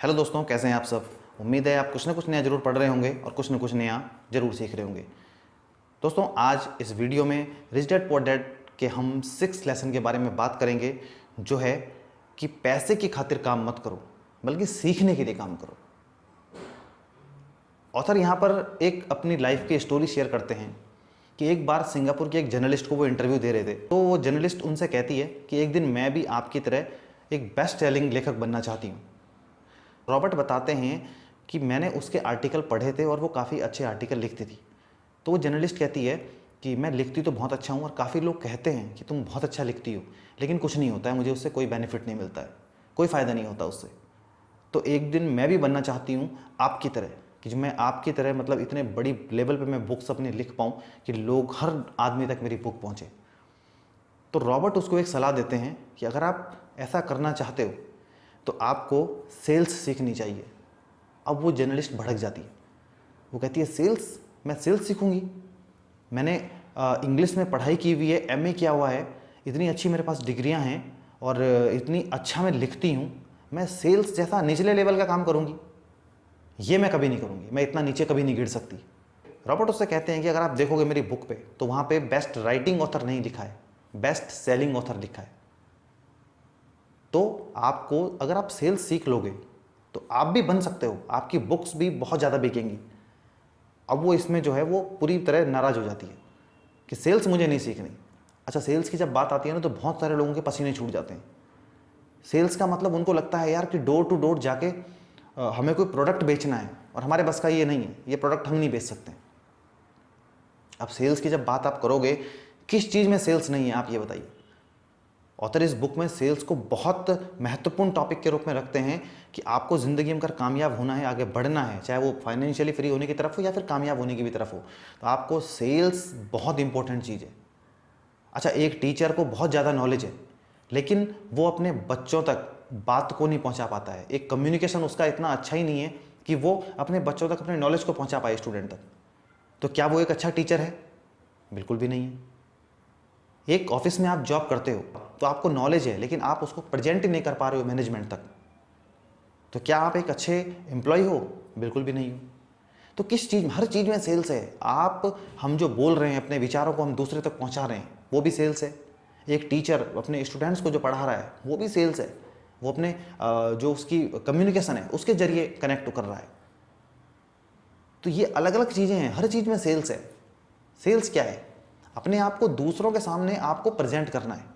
Hello दोस्तों, कैसे हैं आप सब। उम्मीद है आप कुछ ना कुछ नया जरूर पढ़ रहे होंगे और कुछ ना कुछ नया जरूर सीख रहे होंगे। दोस्तों, आज इस वीडियो में रिच डैड पुअर डैड के हम 6 लेसन के बारे में बात करेंगे, जो है कि पैसे की खातिर काम मत करो बल्कि सीखने के लिए काम करो। ऑथर यहाँ पर एक अपनी लाइफ की स्टोरी शेयर करते हैं कि एक बार सिंगापुर के एक जर्नलिस्ट को वो इंटरव्यू दे रहे थे, तो वो जर्नलिस्ट उनसे कहती है कि एक दिन मैं भी आपकी तरह एक बेस्ट सेलिंग लेखक बनना चाहती हूँ। रॉबर्ट बताते हैं कि मैंने उसके आर्टिकल पढ़े थे और वो काफ़ी अच्छे आर्टिकल लिखती थी। तो वो जर्नलिस्ट कहती है कि मैं लिखती तो बहुत अच्छा हूँ और काफ़ी लोग कहते हैं कि तुम बहुत अच्छा लिखती हो, लेकिन कुछ नहीं होता है, मुझे उससे कोई बेनिफिट नहीं मिलता है, कोई फ़ायदा नहीं होता उससे। तो एक दिन मैं भी बनना चाहती हूँ आपकी तरह, कि जो मैं आपकी तरह मतलब इतने बड़ी लेवल पे मैं बुक्स अपनी लिख पाऊँ कि लोग, हर आदमी तक मेरी बुक पहुँचे। तो रॉबर्ट उसको एक सलाह देते हैं कि अगर आप ऐसा करना चाहते हो तो आपको सेल्स सीखनी चाहिए। अब वो जर्नलिस्ट भड़क जाती है, वो कहती है सेल्स, मैं सेल्स सीखूंगी? मैंने इंग्लिश में पढ़ाई की हुई है, एमए किया हुआ है, इतनी अच्छी मेरे पास डिग्रियां हैं और इतनी अच्छा मैं लिखती हूँ, मैं सेल्स जैसा निचले लेवल का काम करूँगी? ये मैं कभी नहीं करूँगी, मैं इतना नीचे कभी नहीं गिर सकती। रॉबर्ट उससे कहते हैं कि अगर आप देखोगे मेरी बुक पे तो वहाँ पे बेस्ट राइटिंग ऑथर नहीं लिखा है, बेस्ट सेलिंग ऑथर लिखा है। तो आपको, अगर आप सेल्स सीख लोगे तो आप भी बन सकते हो, आपकी बुक्स भी बहुत ज़्यादा बिकेंगी। अब वो इसमें जो है वो पूरी तरह नाराज़ हो जाती है कि सेल्स मुझे नहीं सीखनी। अच्छा, सेल्स की जब बात आती है ना, तो बहुत सारे लोगों के पसीने छूट जाते हैं। सेल्स का मतलब उनको लगता है यार कि डोर टू डोर जाके हमें कोई प्रोडक्ट बेचना है और हमारे बस का ये नहीं है, ये प्रोडक्ट हम नहीं बेच सकते। अब सेल्स की जब बात आप करोगे, किस चीज़ में सेल्स नहीं है आप ये बताइए। ऑथर इस बुक में सेल्स को बहुत महत्वपूर्ण टॉपिक के रूप में रखते हैं कि आपको ज़िंदगी में अगर कामयाब होना है, आगे बढ़ना है, चाहे वो फाइनेंशियली फ्री होने की तरफ हो या फिर कामयाब होने की भी तरफ हो, तो आपको सेल्स बहुत इंपॉर्टेंट चीज़ है। अच्छा, एक टीचर को बहुत ज़्यादा नॉलेज है लेकिन वो अपने बच्चों तक बात को नहीं पहुंचा पाता है, एक कम्युनिकेशन उसका इतना अच्छा ही नहीं है कि वो अपने बच्चों तक अपने नॉलेज को पहुंचा पाए, स्टूडेंट तक। तो क्या वो एक अच्छा टीचर है? बिल्कुल भी नहीं है। एक ऑफिस में आप जॉब करते हो तो आपको नॉलेज है लेकिन आप उसको प्रेजेंट ही नहीं कर पा रहे हो मैनेजमेंट तक, तो क्या आप एक अच्छे एम्प्लॉय हो? बिल्कुल भी नहीं हो। तो किस चीज़, हर चीज़ में सेल्स है। हम जो बोल रहे हैं, अपने विचारों को हम दूसरे तक पहुंचा रहे हैं, वो भी सेल्स है। एक टीचर अपने स्टूडेंट्स को जो पढ़ा रहा है वो भी सेल्स है। वो अपने जो उसकी कम्युनिकेशन है उसके जरिए कनेक्ट कर रहा है। तो ये अलग अलग चीज़ें हैं, हर चीज़ में सेल्स है। सेल्स क्या है? अपने आप को दूसरों के सामने आपको प्रेजेंट करना है।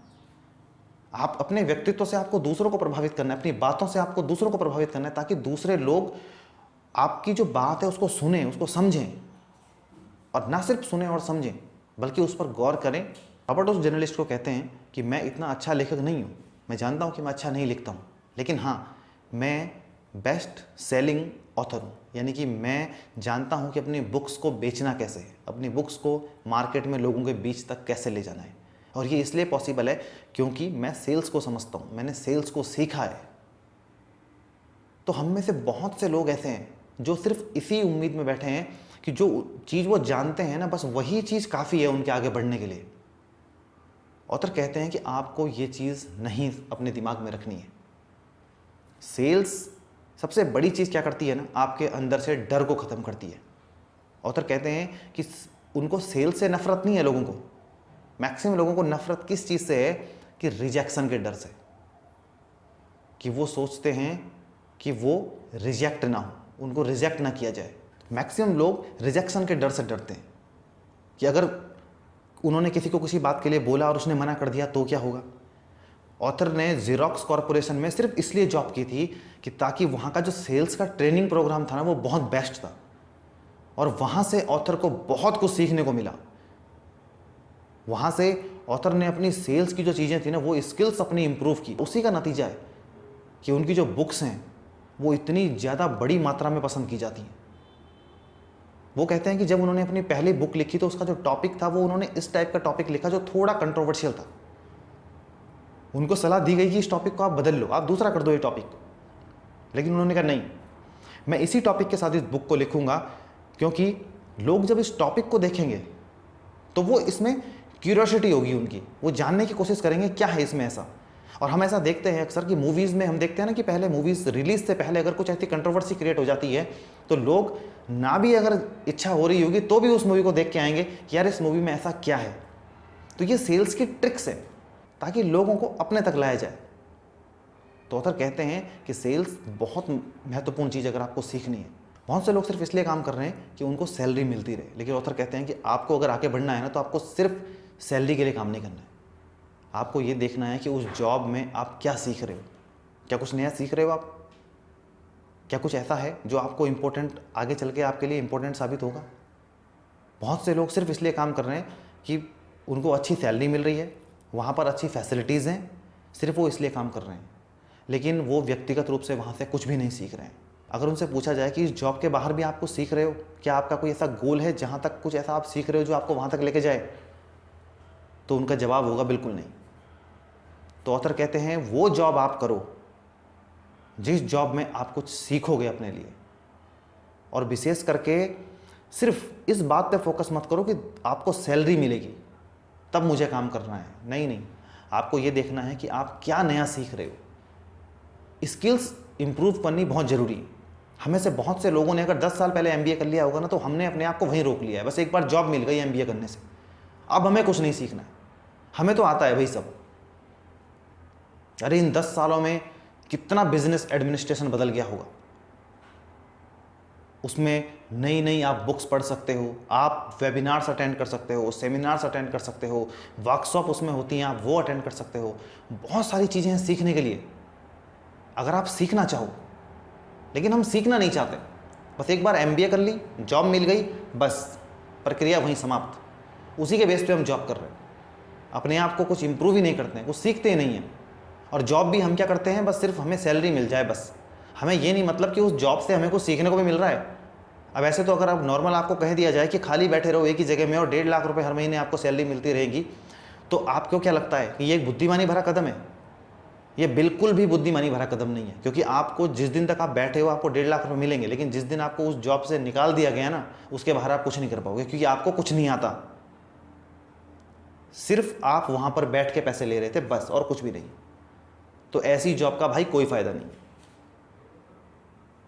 आप अपने व्यक्तित्व से आपको दूसरों को प्रभावित करना है, अपनी बातों से आपको दूसरों को प्रभावित करना है, ताकि दूसरे लोग आपकी जो बात है उसको सुने, उसको समझें, और ना सिर्फ सुने और समझें बल्कि उस पर गौर करें। रॉबर्ट उस जर्नलिस्ट को कहते हैं कि मैं इतना अच्छा लेखक नहीं हूँ, मैं जानता हूँ कि मैं अच्छा नहीं लिखता हूँ, लेकिन हाँ, मैं बेस्ट सेलिंग ऑथर हूँ। यानी कि मैं जानता हूँ कि अपनी बुक्स को बेचना कैसे है, अपनी बुक्स को मार्केट में लोगों के बीच तक कैसे ले जाना है। और ये इसलिए पॉसिबल है क्योंकि मैं सेल्स को समझता हूँ, मैंने सेल्स को सीखा है। तो हम में से बहुत से लोग ऐसे हैं जो सिर्फ इसी उम्मीद में बैठे हैं कि जो चीज़ वो जानते हैं ना, बस वही चीज़ काफ़ी है उनके आगे बढ़ने के लिए। ऑथर कहते हैं कि आपको ये चीज़ नहीं अपने दिमाग में रखनी है। सेल्स सबसे बड़ी चीज़ क्या करती है ना, आपके अंदर से डर को ख़त्म करती है। ऑथर कहते हैं कि उनको सेल्स से नफरत नहीं है लोगों को। मैक्सिमम लोगों को नफरत किस चीज़ से है? कि रिजेक्शन के डर से, कि वो सोचते हैं कि वो रिजेक्ट ना हो, उनको रिजेक्ट ना किया जाए। मैक्सिमम लोग रिजेक्शन के डर से डरते हैं कि अगर उन्होंने किसी को किसी बात के लिए बोला और उसने मना कर दिया तो क्या होगा। ऑथर ने ज़ेरॉक्स कॉरपोरेशन में सिर्फ इसलिए जॉब की थी कि ताकि वहाँ का जो सेल्स का ट्रेनिंग प्रोग्राम था ना, वो बहुत बेस्ट था, और वहाँ से ऑथर को बहुत कुछ सीखने को मिला। वहाँ से ऑथर ने अपनी सेल्स की जो चीज़ें थी ना, वो स्किल्स अपनी इंप्रूव की। उसी का नतीजा है कि उनकी जो बुक्स हैं वो इतनी ज़्यादा बड़ी मात्रा में पसंद की जाती हैं। वो कहते हैं कि जब उन्होंने अपनी पहली बुक लिखी तो उसका जो टॉपिक था वो उन्होंने इस टाइप का टॉपिक लिखा जो थोड़ा कंट्रोवर्शियल था। उनको सलाह दी गई कि इस टॉपिक को आप बदल लो, आप दूसरा कर दो ये टॉपिक, लेकिन उन्होंने कहा नहीं, मैं इसी टॉपिक के साथ इस बुक को लिखूंगा, क्योंकि लोग जब इस टॉपिक को देखेंगे तो वो इसमें क्यूरियोसिटी होगी उनकी, वो जानने की कोशिश करेंगे क्या है इसमें ऐसा। और हम ऐसा देखते हैं अक्सर कि मूवीज़ में हम देखते हैं ना कि पहले मूवीज़ रिलीज से पहले अगर कुछ ऐसी कंट्रोवर्सी क्रिएट हो जाती है तो लोग ना भी अगर इच्छा हो रही होगी तो भी उस मूवी को देख के आएंगे कि यार इस मूवी में ऐसा क्या है। तो ये सेल्स की ट्रिक्स है ताकि लोगों को अपने तक लाया जाए। तो ऑथर कहते हैं कि सेल्स बहुत महत्वपूर्ण चीज़ अगर आपको सीखनी है। बहुत से लोग सिर्फ इसलिए काम कर रहे हैं कि उनको सैलरी मिलती रहे, लेकिन ऑथर कहते हैं कि आपको अगर आगे बढ़ना है ना तो आपको सिर्फ सैलरी के लिए काम नहीं करना है। आपको ये देखना है कि उस जॉब में आप क्या सीख रहे हो। क्या कुछ नया सीख रहे हो आप? क्या कुछ ऐसा है जो आपको इम्पोर्टेंट आगे चल के आपके लिए इम्पोर्टेंट साबित होगा? बहुत से लोग सिर्फ इसलिए काम कर रहे हैं कि उनको अच्छी सैलरी मिल रही है, वहाँ पर अच्छी फैसिलिटीज़ हैं, सिर्फ वो इसलिए काम कर रहे हैं, लेकिन वो व्यक्तिगत रूप से वहाँ से कुछ भी नहीं सीख रहे हैं। अगर उनसे पूछा जाए कि इस जॉब के बाहर भी आप कुछ सीख रहे हो, क्या आपका कोई ऐसा गोल है जहाँ तक कुछ ऐसा आप सीख रहे हो जो आपको वहाँ तक लेके जाए, तो उनका जवाब होगा बिल्कुल नहीं। तो ऑथर कहते हैं वो जॉब आप करो जिस जॉब में आप कुछ सीखोगे अपने लिए, और विशेष करके सिर्फ इस बात पे फोकस मत करो कि आपको सैलरी मिलेगी तब मुझे काम करना है। नहीं, आपको ये देखना है कि आप क्या नया सीख रहे हो। स्किल्स इंप्रूव करनी बहुत ज़रूरी है। हमें से बहुत से लोगों ने अगर 10 साल पहले MBA कर लिया होगा ना तो हमने अपने आप को वहीं रोक लिया है। बस एक बार जॉब मिल गई MBA करने से, अब हमें कुछ नहीं सीखना है, हमें तो आता है भाई सब। अरे इन 10 सालों में कितना बिजनेस एडमिनिस्ट्रेशन बदल गया होगा। उसमें नई नई आप बुक्स पढ़ सकते हो, आप वेबिनार्स अटेंड कर सकते हो, सेमिनार्स अटेंड कर सकते हो, वर्कशॉप उसमें होती हैं आप वो अटेंड कर सकते हो। बहुत सारी चीज़ें हैं सीखने के लिए अगर आप सीखना चाहो, लेकिन हम सीखना नहीं चाहते। बस एक बार MBA कर ली, जॉब मिल गई, बस प्रक्रिया वहीं समाप्त। उसी के बेस पे हम जॉब कर रहे हैं, अपने आप को कुछ इंप्रूव ही नहीं करते हैं, कुछ सीखते ही नहीं हैं। और जॉब भी हम क्या करते हैं, बस सिर्फ हमें सैलरी मिल जाए, बस हमें ये नहीं मतलब कि उस जॉब से हमें कुछ सीखने को भी मिल रहा है। अब ऐसे तो अगर आप नॉर्मल आपको कह दिया जाए कि खाली बैठे रहो एक ही जगह में और 1.5 लाख रुपए हर महीने आपको सैलरी मिलती रहेगी, तो आपको क्या लगता है कि ये एक बुद्धिमानी भरा कदम है? ये बिल्कुल भी बुद्धिमानी भरा कदम नहीं है, क्योंकि आपको जिस दिन तक आप बैठे हो आपको 1.5 लाख रुपए मिलेंगे, लेकिन जिस दिन आपको उस जॉब से निकाल दिया गया ना उसके बाहर आप कुछ नहीं कर पाओगे, क्योंकि आपको कुछ नहीं आता। सिर्फ आप वहां पर बैठ के पैसे ले रहे थे बस, और कुछ भी नहीं। तो ऐसी जॉब का भाई कोई फायदा नहीं है।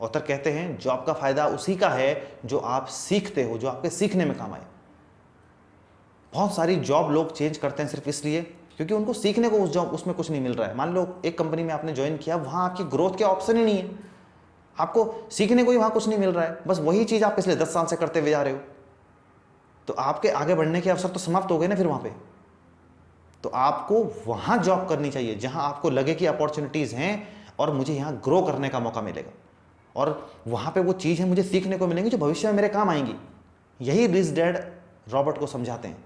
ऑथर कहते हैं जॉब का फायदा उसी का है जो आप सीखते हो, जो आपके सीखने में काम आए। बहुत सारी जॉब लोग चेंज करते हैं सिर्फ इसलिए क्योंकि उनको सीखने को उस जॉब उसमें कुछ नहीं मिल रहा है। मान लो एक कंपनी में आपने ज्वाइन किया, वहां आपकी ग्रोथ के ऑप्शन ही नहीं है, आपको सीखने को ही वहां कुछ नहीं मिल रहा है, बस वही चीज आप पिछले 10 साल से करते हुए जा रहे हो, तो आपके आगे बढ़ने के अवसर तो समाप्त हो गए ना फिर वहां पे। तो आपको वहां जॉब करनी चाहिए जहां आपको लगे कि अपॉर्चुनिटीज हैं और मुझे यहां ग्रो करने का मौका मिलेगा, और वहां पे वो चीज़ है मुझे सीखने को मिलेंगी जो भविष्य में मेरे काम आएंगी। यही रिच डैड रॉबर्ट को समझाते हैं।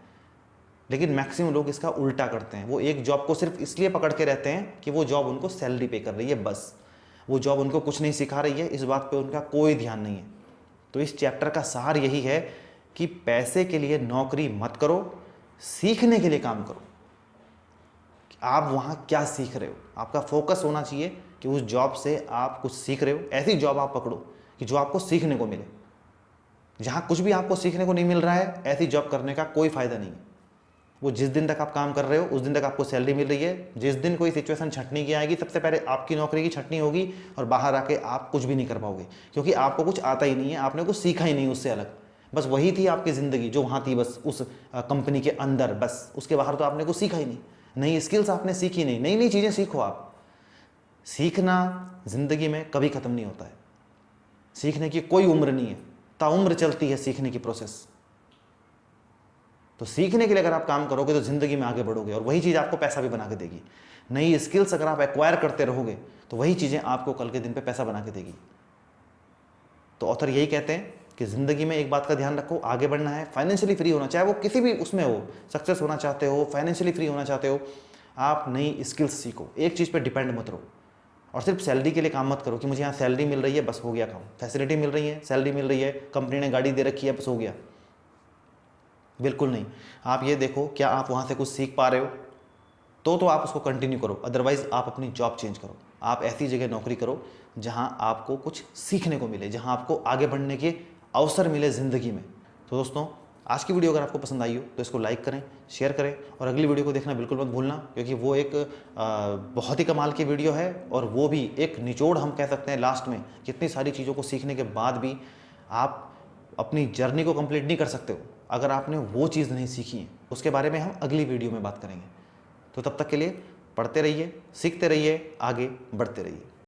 लेकिन मैक्सिमम लोग इसका उल्टा करते हैं, वो एक जॉब को सिर्फ इसलिए पकड़ के रहते हैं कि वो जॉब उनको सैलरी पे कर रही है, बस वो जॉब उनको कुछ नहीं सिखा रही है, इस बात पे उनका कोई ध्यान नहीं है। तो इस चैप्टर का सार यही है कि पैसे के लिए नौकरी मत करो, सीखने के लिए काम करो। आप वहाँ क्या सीख रहे हो, आपका फोकस होना चाहिए कि उस जॉब से आप कुछ सीख रहे हो। ऐसी जॉब आप पकड़ो कि जो आपको सीखने को मिले। जहाँ कुछ भी आपको सीखने को नहीं मिल रहा है, ऐसी जॉब करने का कोई फ़ायदा नहीं है। वो जिस दिन तक आप काम कर रहे हो उस दिन तक आपको सैलरी मिल रही है। जिस दिन कोई सिचुएशन छटनी की आएगी, सबसे पहले आपकी नौकरी की छटनी होगी और बाहर आके आप कुछ भी नहीं कर पाओगे, क्योंकि आपको कुछ आता ही नहीं है, आपने कुछ सीखा ही नहीं उससे अलग। बस वही थी आपकी ज़िंदगी जो वहाँ थी, बस उस कंपनी के अंदर, बस उसके बाहर तो आपने कुछ सीखा ही नहीं। नई स्किल्स आपने सीखी नहीं, नई नई चीज़ें सीखो आप। सीखना ज़िंदगी में कभी ख़त्म नहीं होता है, सीखने की कोई उम्र नहीं है, ताउम्र चलती है सीखने की प्रोसेस। तो सीखने के लिए अगर आप काम करोगे तो ज़िंदगी में आगे बढ़ोगे, और वही चीज़ आपको पैसा भी बना के देगी। नई स्किल्स अगर आप एक्वायर करते रहोगे तो वही चीज़ें आपको कल के दिन पे पैसा बना के देगी। तो ऑथर यही कहते हैं कि ज़िंदगी में एक बात का ध्यान रखो, आगे बढ़ना है, फाइनेंशियली फ्री होना, चाहे वो किसी भी उसमें हो, सक्सेस होना चाहते हो, फाइनेंशियली फ्री होना चाहते हो, आप नई स्किल्स सीखो, एक चीज़ पे डिपेंड मत रहो। और सिर्फ सैलरी के लिए काम मत करो कि मुझे यहाँ सैलरी मिल रही है बस हो गया काम, फैसिलिटी मिल रही है, सैलरी मिल रही है, कंपनी ने गाड़ी दे रखी है बस हो गया। बिल्कुल नहीं। आप ये देखो क्या आप वहाँ से कुछ सीख पा रहे हो, तो आप उसको कंटिन्यू करो, अदरवाइज़ आप अपनी जॉब चेंज करो। आप ऐसी जगह नौकरी करो जहाँ आपको कुछ सीखने को मिले, जहाँ आपको आगे बढ़ने के अवसर मिले ज़िंदगी में। तो दोस्तों आज की वीडियो अगर आपको पसंद आई हो तो इसको लाइक करें, शेयर करें और अगली वीडियो को देखना बिल्कुल मत भूलना, क्योंकि वो एक बहुत ही कमाल की वीडियो है और वो भी एक निचोड़ हम कह सकते हैं लास्ट में। कितनी सारी चीज़ों को सीखने के बाद भी आप अपनी जर्नी को कंप्लीट नहीं कर सकते हो अगर आपने वो चीज़ नहीं सीखी है। उसके बारे में हम अगली वीडियो में बात करेंगे। तो तब तक के लिए पढ़ते रहिए, सीखते रहिए, आगे बढ़ते रहिए।